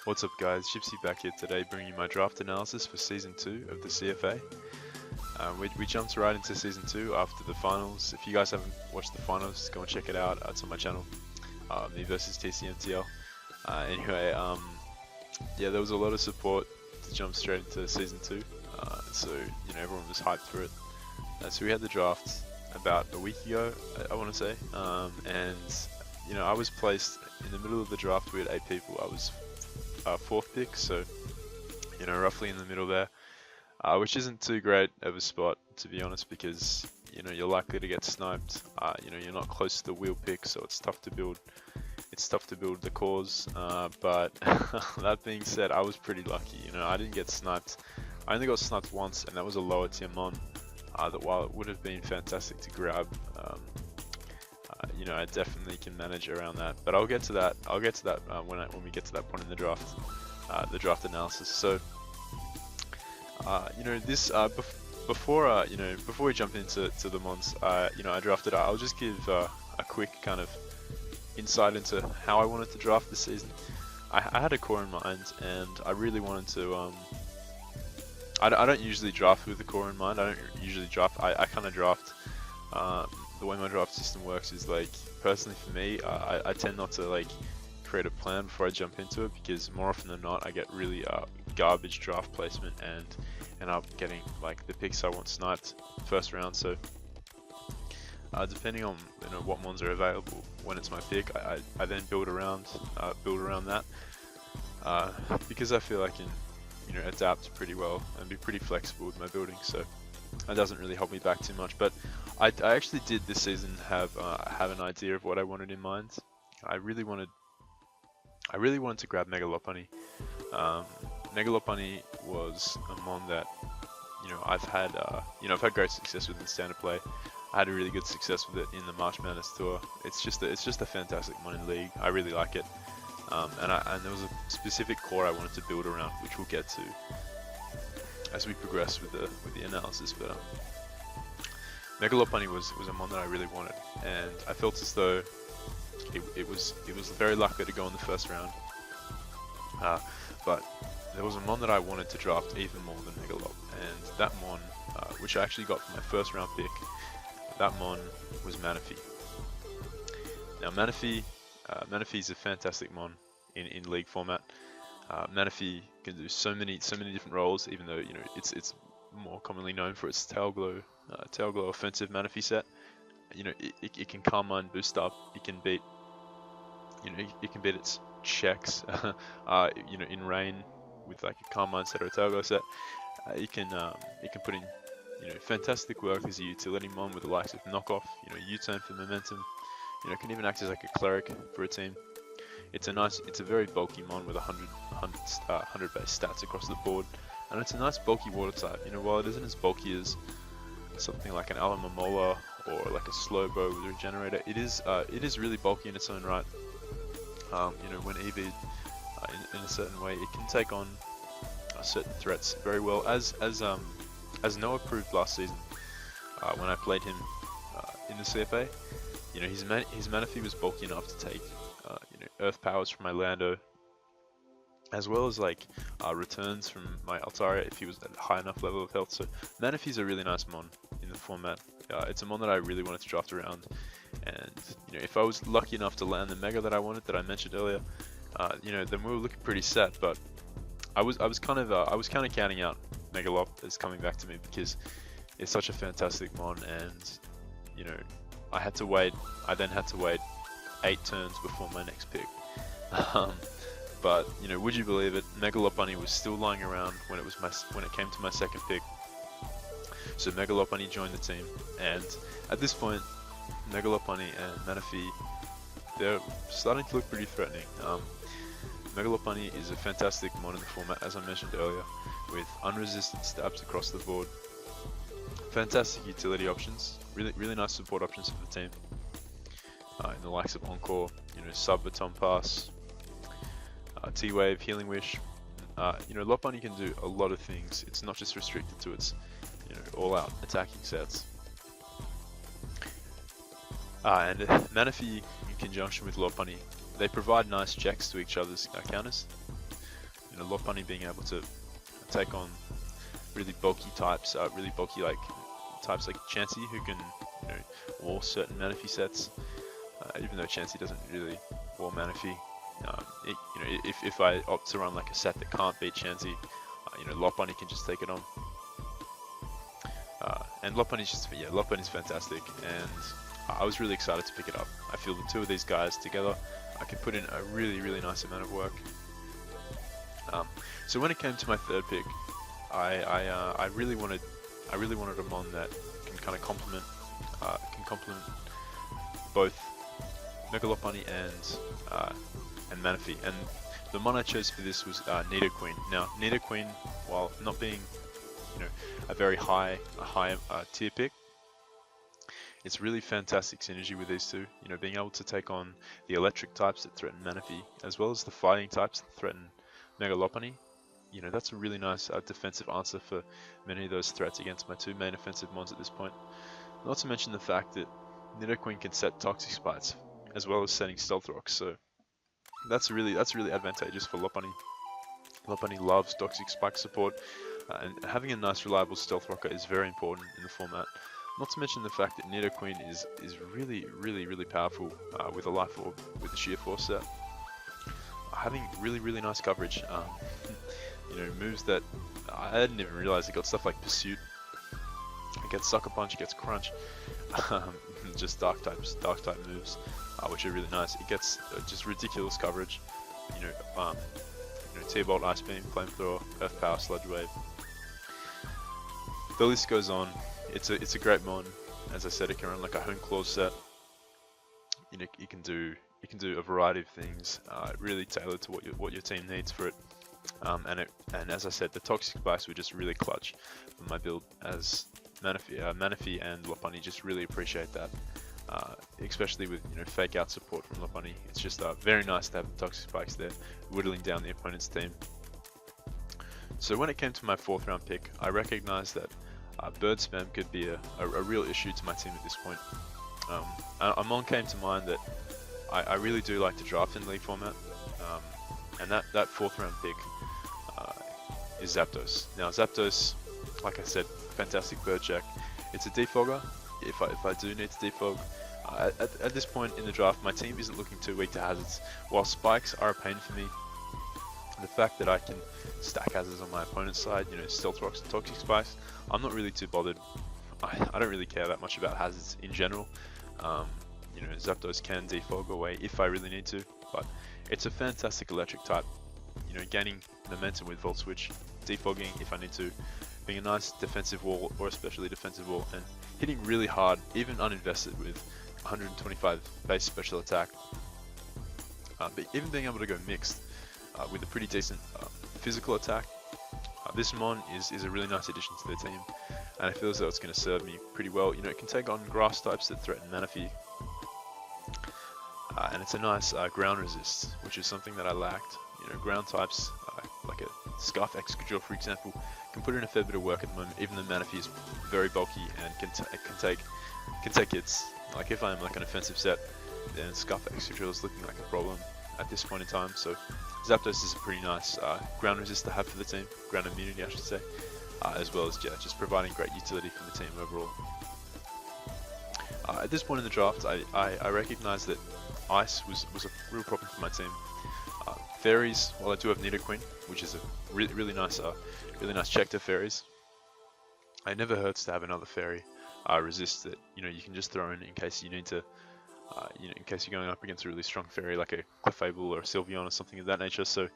What's up guys, Gypsy back here today bringing you my draft analysis for Season 2 of the CFA. We jumped right into Season 2 after the finals. If you guys haven't watched the finals, go and check it out. It's on my channel, me versus TCMTL. Anyway, yeah, there was a lot of support to jump straight into Season 2, so everyone was hyped for it. So we had the draft about a week ago, I want to say, and I was placed in the middle of the draft. We had 8 people. I was 4th pick, so roughly in the middle there, which isn't too great of a spot, to be honest, because you're likely to get sniped. You're not close to the wheel pick, so it's tough to build. It's tough to build the cores, but that being said, I was pretty lucky. I didn't get sniped. I only got sniped once, and that was a lower tier mon. That while it would have been fantastic to grab, I definitely can manage around that. But I'll get to that. I'll get to that when we get to that point in the draft analysis. So, before we jump into the mons, I drafted. I'll just give a quick kind of insight into how I wanted to draft this season. I had a core in mind, and I really wanted to. I don't usually draft with the core in mind. I don't usually draft. I kind of draft. The way my draft system works is like, personally for me, I tend not to like create a plan before I jump into it, because more often than not I get really garbage draft placement and end up getting like the picks I want sniped first round. So depending on what mons are available when it's my pick, I then build around that, because I feel I can adapt pretty well and be pretty flexible with my building. So that doesn't really help me back too much, but I actually did this season have an idea of what I wanted in mind. I really wanted to grab Mega Lopunny. Mega Lopunny was a mon that I've had great success with in standard play. I had a really good success with it in the March Madness tour. It's just a fantastic mon in league. I really like it, and there was a specific core I wanted to build around, which we'll get to as we progress with the analysis. But Mega Lopunny was a mon that I really wanted, and I felt as though it was very likely to go in the first round. But there was a mon that I wanted to draft even more than Mega Lop, and that mon, which I actually got for my first round pick, that mon was Manaphy. Now Manaphy is a fantastic mon in league format. Manaphy can do so many different roles, even though it's more commonly known for its Tail Glow offensive Manaphy set. It can Calm Mind boost up. It can beat its checks in rain with like a Calm Mind set or a Tail Glow set. It can put in fantastic work as a utility mon with the likes of Knockoff, U-turn for momentum. It can even act as like a cleric for a team. It's a very bulky mon with 100 base stats across the board, and it's a nice bulky water type. While it isn't as bulky as something like an Alamomola or like a Slowbro with Regenerator, it is really bulky in its own right. When EV'd in a certain way, it can take on certain threats very well. As Noah proved last season, when I played him in the CFA, his Manaphy was bulky enough to take Earth powers from my Lando, as well as like returns from my Altaria if he was at a high enough level of health. So Manaphy's a really nice mon in the format. It's a mon that I really wanted to draft around, and if I was lucky enough to land the Mega that I wanted, that I mentioned earlier, then we were looking pretty set. But I was kind of counting out Mega Lop as coming back to me, because it's such a fantastic mon, and I then had to wait 8 turns before my next pick. But would you believe it? Mega Lopunny was still lying around when it came to my second pick. So Mega Lopunny joined the team, and at this point, Mega Lopunny and Manaphy, they're starting to look pretty threatening. Mega Lopunny is a fantastic mon in the format, as I mentioned earlier, with unresisted stabs across the board. Fantastic utility options, really nice support options for the team. In the likes of Encore, Sub Baton Pass, T-Wave, Healing Wish. Lopunny can do a lot of things. It's not just restricted to its all-out attacking sets. And Manaphy in conjunction with Lopunny, they provide nice checks to each other's counters. Lopunny being able to take on really bulky types, really bulky like types like Chansey, who can wall certain Manaphy sets. Even though Chansey doesn't really wall Manaphy, if I opt to run like a set that can't beat Chansey, Lopunny can just take it on. And Lopunny's fantastic, and I was really excited to pick it up. I feel the two of these guys together, I can put in a really nice amount of work. So when it came to my third pick, I really wanted a mon that can kind of complement both Mega Lopunny and Manaphy. And the mon I chose for this was Nidoqueen. Now Nidoqueen, while not being a very high tier pick, it's really fantastic synergy with these two. Being able to take on the electric types that threaten Manaphy, as well as the fighting types that threaten Mega Lopunny. That's a really nice defensive answer for many of those threats against my two main offensive mons at this point. Not to mention the fact that Nidoqueen can set Toxic Spites, as well as setting Stealth Rocks, so that's really advantageous for Lopunny. Lopunny loves Toxic Spike support, and having a nice reliable Stealth Rocker is very important in the format. Not to mention the fact that Nidoqueen is really powerful with a Life Orb with the Sheer Force set. Having really nice coverage. Moves that I didn't even realize it got stuff like Pursuit. It gets Sucker Punch, it gets Crunch, just dark type moves, which are really nice. It gets just ridiculous coverage. T-Bolt, Ice Beam, Flamethrower, Earth Power, Sludge Wave. The list goes on. It's a great mon. As I said, it can run like a Hone Claws set. You can do a variety of things, really tailored to what your team needs for it. And as I said, the Toxic Spikes were just really clutch for my build, as Manaphy and Lopunny just really appreciate that, especially with fake out support from Lopunny. It's just very nice to have the Toxic Spikes there, whittling down the opponent's team. So when it came to my 4th round pick, I recognized that bird spam could be a real issue to my team at this point. A mon came to mind that I really do like to draft in League format, and that 4th round pick is Zapdos. Now Zapdos, like I said, fantastic bird check. It's a defogger if I do need to defog. At this point in the draft, my team isn't looking too weak to hazards. While spikes are a pain for me, the fact that I can stack hazards on my opponent's side, Stealth Rocks and Toxic Spikes, I'm not really too bothered. I don't really care that much about hazards in general. Zapdos can defog away if I really need to, but it's a fantastic electric type. Gaining momentum with Volt Switch, defogging if I need to, being a nice defensive wall or especially defensive wall, and hitting really hard, even uninvested with 125 base special attack. But even being able to go mixed with a pretty decent physical attack, this mon is a really nice addition to the team, and I feel as though it's going to serve me pretty well. It can take on grass types that threaten Manaphy, and it's a nice ground resist, which is something that I lacked. Ground types, like a Scarf Excadrill for example, can put in a fair bit of work at the moment, even though Manaphy is very bulky and can take hits. Like if I'm like an offensive set, then Scarf Excadrill is looking like a problem at this point in time. So Zapdos is a pretty nice ground resist to have for the team, ground immunity I should say, as well as just providing great utility for the team overall. At this point in the draft, I recognized that Ice was a real problem for my team. Fairies, well I do have Nidoqueen, which is a really nice check to fairies. It never hurts to have another fairy resist that you can just throw in case you need to, in case you're going up against a really strong fairy like a Clefable or a Sylveon or something of that nature. So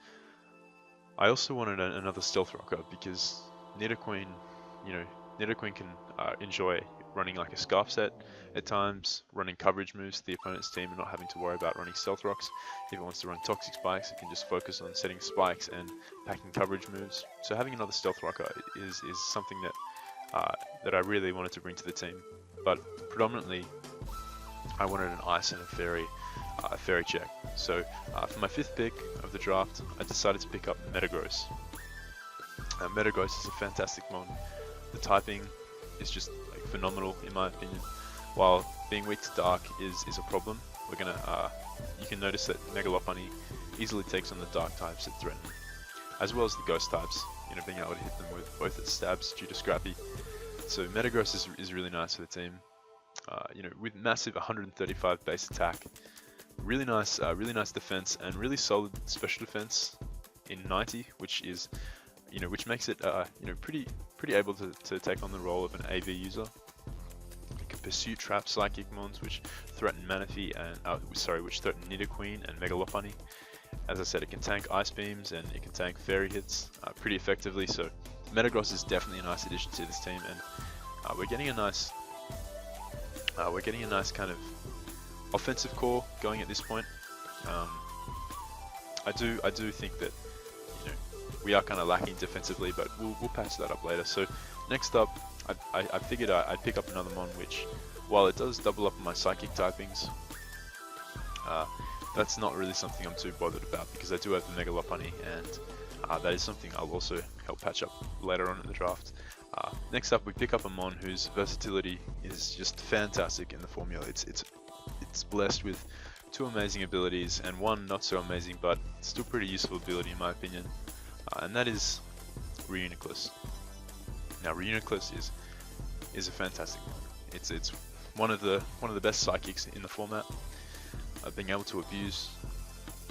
I also wanted another Stealth Rocker because Nidoqueen can enjoy running like a Scarf set at times, running coverage moves to the opponent's team and not having to worry about running Stealth Rocks. If it wants to run Toxic Spikes, it can just focus on setting spikes and packing coverage moves. So having another Stealth Rocker is something that I really wanted to bring to the team. But predominantly, I wanted an Ice and a Fairy check. So for my 5th pick of the draft, I decided to pick up Metagross. Metagross is a fantastic mon. The typing is just phenomenal in my opinion. While being weak to dark is a problem, you can notice that Mega Lopunny easily takes on the dark types that threaten as well as the ghost types, you know, being able to hit them with both its stabs due to Scrappy. So Metagross is really nice for the team. You know, with massive 135 base attack, really nice defense, and really solid special defense in 90, which is, you know, which makes it, you know, pretty able to take on the role of an AV user. It can pursue trap psychic mons, which threaten Manaphy and which threaten Nidoqueen and Mega Lopunny. As I said, it can tank Ice Beams and it can tank Fairy hits pretty effectively. So Metagross is definitely a nice addition to this team, and we're getting a nice kind of offensive core going at this point. I do think that, you know, we are kind of lacking defensively, but we'll patch that up later. So next up, I figured I'd pick up another mon which, while it does double up on my psychic typings, that's not really something I'm too bothered about, because I do have the Mega Lopunny, and that is something I'll also help patch up later on in the draft. Next up, we pick up a mon whose versatility is just fantastic in the formula. It's blessed with two amazing abilities and one not so amazing but still pretty useful ability in my opinion, and that is Reuniclus. Now Reuniclus is a fantastic mon. It's one of the best psychics in the format. Being able to abuse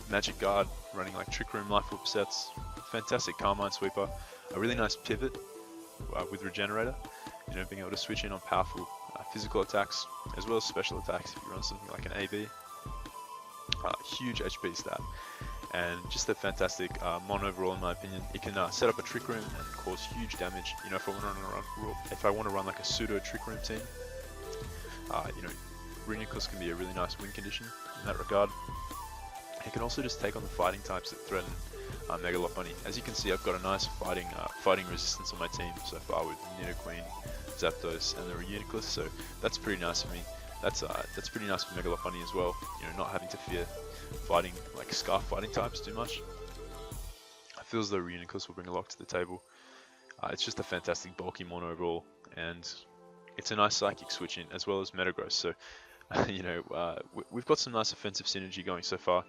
Magic Guard, running like Trick Room, Life Orb sets, fantastic Carmine Sweeper, a really nice pivot with Regenerator, you know, being able to switch in on powerful physical attacks as well as special attacks if you run something like an AB. Huge HP stat, and just a fantastic mon overall in my opinion. It can set up a Trick Room and cause huge damage. You know, if I want to run like a pseudo Trick Room team, you know, Reuniclus can be a really nice win condition in that regard. It can also just take on the fighting types that threaten Mega Lopunny. As you can see, I've got a nice fighting resistance on my team so far with Nidoqueen, Zapdos, and the Reuniclus, so that's pretty nice for me. That's pretty nice for Mega Lopunny as well. You know, not having to fear fighting like Scarf fighting types too much. I feel as though Reuniclus will bring a lot to the table. It's just a fantastic bulky mon overall, and it's a nice psychic switch in as well as Metagross. So you know, we've got some nice offensive synergy going so far.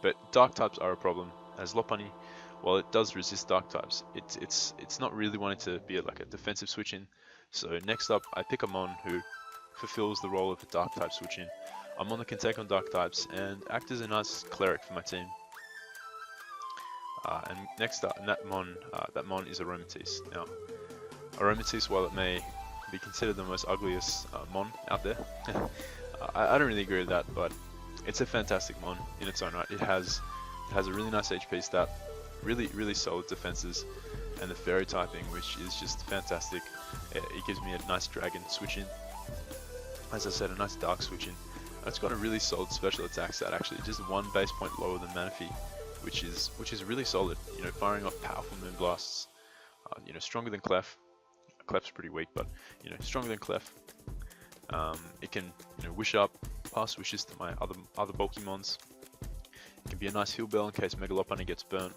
But dark types are a problem, as Lopunny, while it does resist dark types, it's not really wanting to be like a defensive switch in. So next up, I pick a mon who fulfills the role of a dark type switch in. A mon that can take on dark types and act as a nice cleric for my team. And next up, that mon is Aromatisse. Now, Aromatisse, while it may be considered the most ugliest mon out there, I don't really agree with that, but it's a fantastic mon in its own right. It has a really nice HP stat, really solid defenses, and the fairy typing, which is just fantastic. It gives me a nice dragon switch in. As I said, a nice dark switch in. It's got a really solid special attack stat, actually, just one base point lower than Manaphy, which is really solid. You know, firing off powerful Moonblasts. You know, stronger than Clef. Clef's pretty weak, but you know, stronger than Clef. It can, you know, wish up, pass wishes to my other bulky mons. It can be a nice heal bell in case Mega Lopunny gets burnt,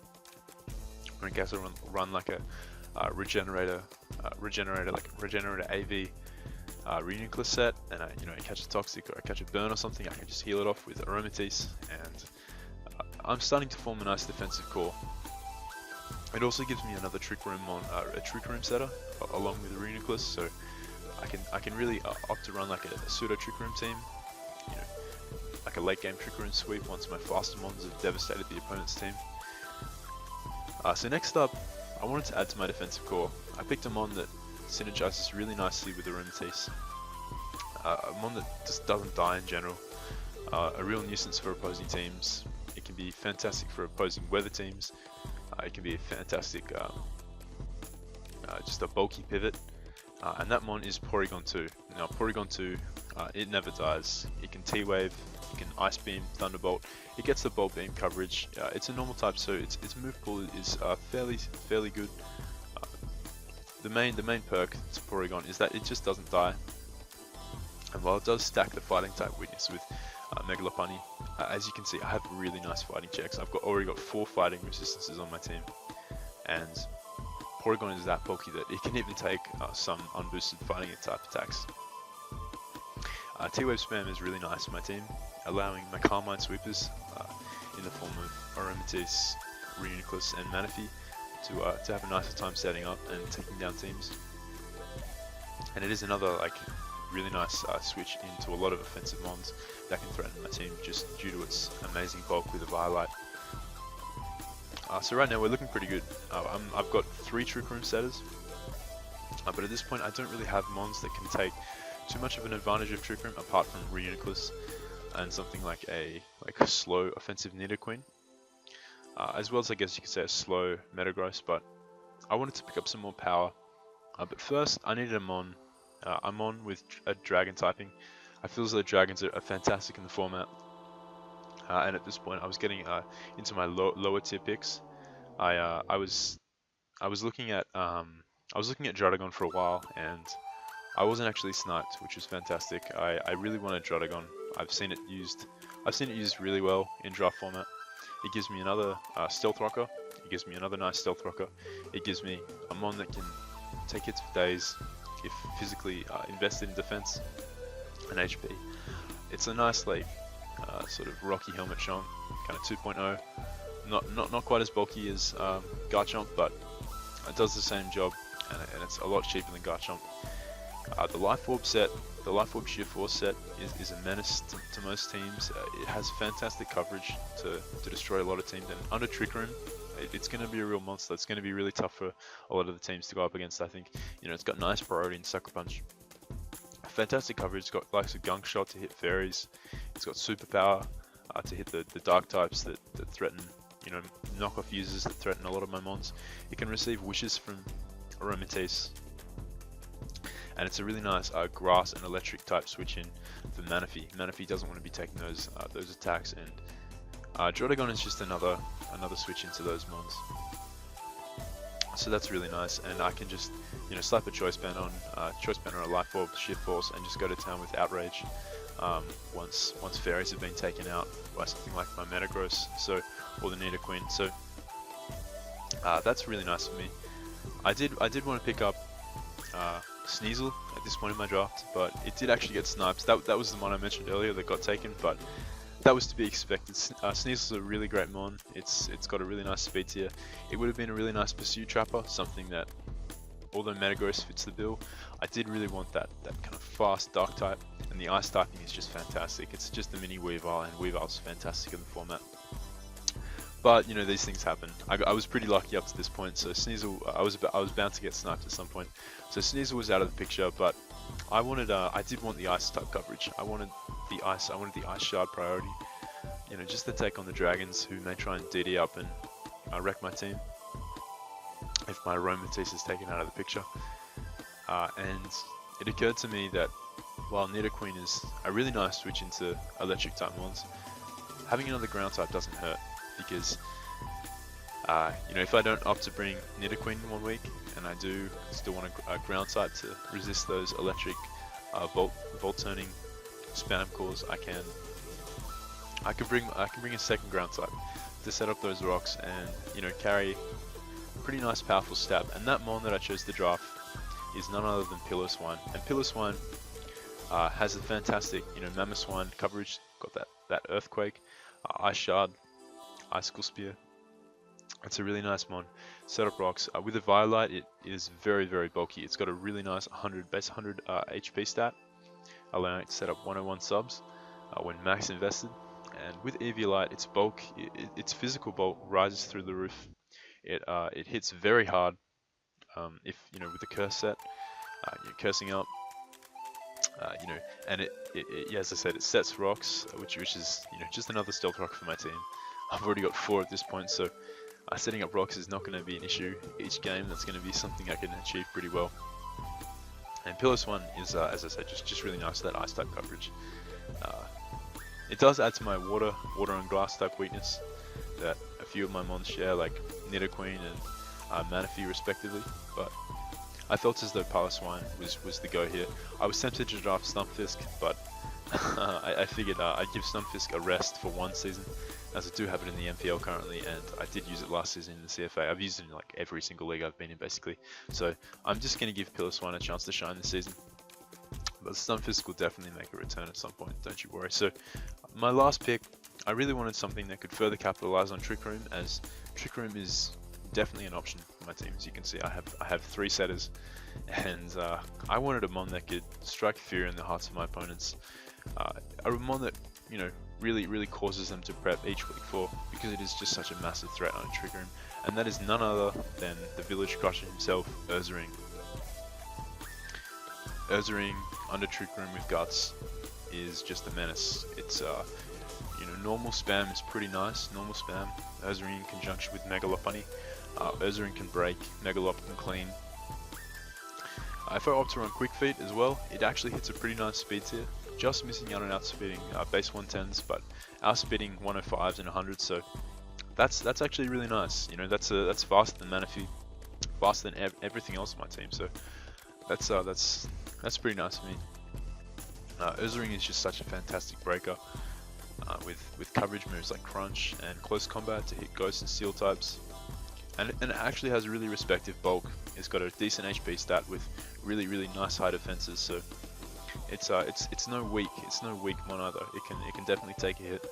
or in case I run like a regenerator AV Reuniclus set, and you know, I catch a toxic or I catch a burn or something. I can just heal it off with Aromatisse, and I'm starting to form a nice defensive core. It also gives me another Trick Room a Trick Room setter along with Reuniclus, so I can really opt to run like a pseudo Trick Room team. You know, like a late game Trick Room sweep once my faster mons have devastated the opponent's team. So next up, I wanted to add to my defensive core. I picked a mon that synergizes really nicely with Aromatisse. A mon that just doesn't die in general. A real nuisance for opposing teams. It can be fantastic for opposing weather teams. It can be a fantastic, just a bulky pivot. And that mon is Porygon 2. Now Porygon 2, it never dies. It can T-Wave, it can Ice Beam, Thunderbolt. It gets the Bolt Beam coverage. It's a normal type, so its move pool is fairly good. The main perk to Porygon is that it just doesn't die. And while it does stack the fighting type weakness with Mega Lopunny, as you can see, I have really nice fighting checks. I've already got 4 fighting resistances on my team, and Porygon is that bulky that it can even take some unboosted fighting type attacks. T-Wave spam is really nice for my team, allowing my Carmine Sweepers in the form of Aromatisse, Reuniclus and Manaphy to have a nicer time setting up and taking down teams. And it is another like really nice switch into a lot of offensive mons that can threaten my team just due to its amazing bulk with a Violite. So right now we're looking pretty good. I've got 3 Trick Room setters, but at this point I don't really have mons that can take too much of an advantage of Trick Room apart from Reuniclus and something like a slow offensive Nidoqueen, as well as I guess you could say a slow Metagross. But I wanted to pick up some more power. But first I needed a mon. I'm on with a dragon typing. I feel as though dragons are fantastic in the format. And at this point, I was getting into my lower tier picks. I was looking at Druddigon for a while, and I wasn't actually sniped, which was fantastic. I really wanted Druddigon. I've seen it used really well in draft format. It gives me another stealth rocker. It gives me another nice stealth rocker. It gives me a mon that can take hits for days if physically invested in defense and HP. It's a nice like sort of Rocky Helmet Chomp, kind of 2.0. Not quite as bulky as Garchomp, but it does the same job, and it's a lot cheaper than Garchomp. The Life Orb set, the Life Orb Sheer Force set, is a menace to most teams. It has fantastic coverage to destroy a lot of teams, and under Trick Room, it's going to be a real monster. It's going to be really tough for a lot of the teams to go up against. I think, it's got nice priority in Sucker Punch. Fantastic coverage. It's got likes of Gunk Shot to hit fairies. It's got superpower to hit the dark types that threaten, knockoff users that threaten a lot of my mons. It can receive wishes from Aromatisse. And it's a really nice grass and electric type switch in for Manaphy. Manaphy doesn't want to be taking those attacks, and Druddigon is just another switch into those mons. So that's really nice, and I can just slap a Choice Band on or a Life Orb, Sheer Force, and just go to town with Outrage once fairies have been taken out by something like my Metagross, or the Nidoqueen. So that's really nice for me. I did want to pick up Sneasel at this point in my draft, but it did actually get sniped. That was the one I mentioned earlier that got taken, but that was to be expected. Sneasel's a really great mon. It's got a really nice speed tier. It would have been a really nice Pursuit Trapper, something that, although Metagross fits the bill, I did really want that kind of fast dark type, and the ice typing is just fantastic. It's just a mini Weavile, and Weavile's fantastic in the format. But these things happen. I was pretty lucky up to this point, so Sneasel, I was bound to get sniped at some point. So Sneasel was out of the picture, but I did want the ice type coverage. I wanted the ice shard priority. Just to take on the dragons who may try and DD up and wreck my team if my Aromatisse is taken out of the picture. And it occurred to me that while Nidoqueen is a really nice switch into electric type mons, having another ground type doesn't hurt, because if I don't opt to bring Nidoqueen in 1 week, and I do still want a ground type to resist those electric volt turning spam calls, I can bring a second ground type to set up those rocks and carry a pretty nice powerful stab. And that mon that I chose to draft is none other than Piloswine. And Piloswine has a fantastic Mamoswine coverage. Got that Earthquake, Ice Shard, Icicle Spear. It's a really nice mon. Setup rocks. With a Violite, it is very, very bulky. It's got a really nice base 100 HP stat, allowing it to set up 101 subs when max invested. And with Eviolite, its bulk, its physical bulk rises through the roof. It hits very hard. If with the curse set, you're cursing up. And as I said, it sets rocks, which is just another stealth rock for my team. I've already got 4 at this point, so setting up rocks is not going to be an issue each game. That's going to be something I can achieve pretty well. And Piloswine is, as I said, just really nice, that ice type coverage. It does add to my water and glass type weakness that a few of my mons share, like Nidoqueen and Manaphy respectively, but I felt as though Piloswine was the go here. I was tempted to draft Stunfisk, but I figured I'd give Stunfisk a rest for 1 season, as I do have it in the MPL currently, and I did use it last season in the CFA. I've used it in like every single league I've been in basically, so I'm just going to give Piloswine a chance to shine this season. But Stunfisk will definitely make a return at some point, don't you worry. So my last pick, I really wanted something that could further capitalize on Trick Room, as Trick Room is definitely an option for my team. As you can see, I have 3 setters, and I wanted a mon that could strike fear in the hearts of my opponents. A mon that, you know, really causes them to prep each week 4, because it is just such a massive threat on a Trick Room, and that is none other than the Village Crusher himself, Ursaring. Ursaring under Trick Room with Guts is just a menace. It's you know, normal spam is pretty nice. Normal spam, Ursaring in conjunction with Mega Lopunny. Ursaring can break, Mega Lop can clean. If I opt to run Quick Feet as well, it actually hits a pretty nice speed tier. Just missing out on outspeeding base 110s, but outspeeding 105s and 100s. So that's actually really nice. You know, that's faster than Manaphy, faster than everything else on my team. So that's pretty nice for me. Ursaring is just such a fantastic breaker with coverage moves like Crunch and Close Combat to hit Ghost and Steel types, and it actually has a really respective bulk. It's got a decent HP stat with really nice high defenses. So it's no weak mon either. It can definitely take a hit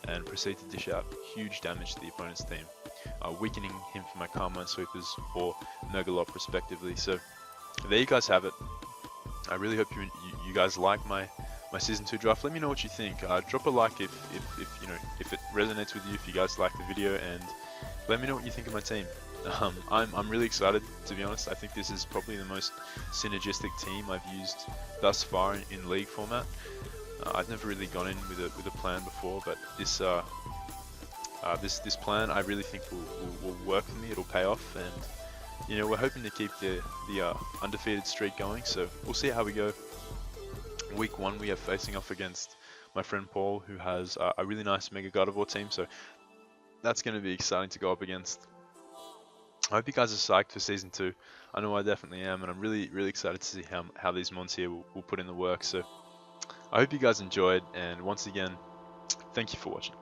and proceed to dish out huge damage to the opponent's team, weakening him for my Carmine Sweepers or Megalop respectively. So there you guys have it. I really hope you guys like my season 2 draft. Let me know what you think. Drop a like if you know, if it resonates with you, if you guys like the video, and let me know what you think of my team. I'm really excited, to be honest. I think this is probably the most synergistic team I've used thus far in league format. I've never really gone in with a plan before, but this this plan I really think will work for me. It'll pay off, and you know, we're hoping to keep the undefeated streak going. So we'll see how we go. Week 1 we are facing off against my friend Paul, who has a really nice Mega Gardevoir team. So that's going to be exciting to go up against. I hope you guys are psyched for season 2. I know I definitely am, and I'm really excited to see how these mons here will put in the work. So I hope you guys enjoyed, and once again, thank you for watching.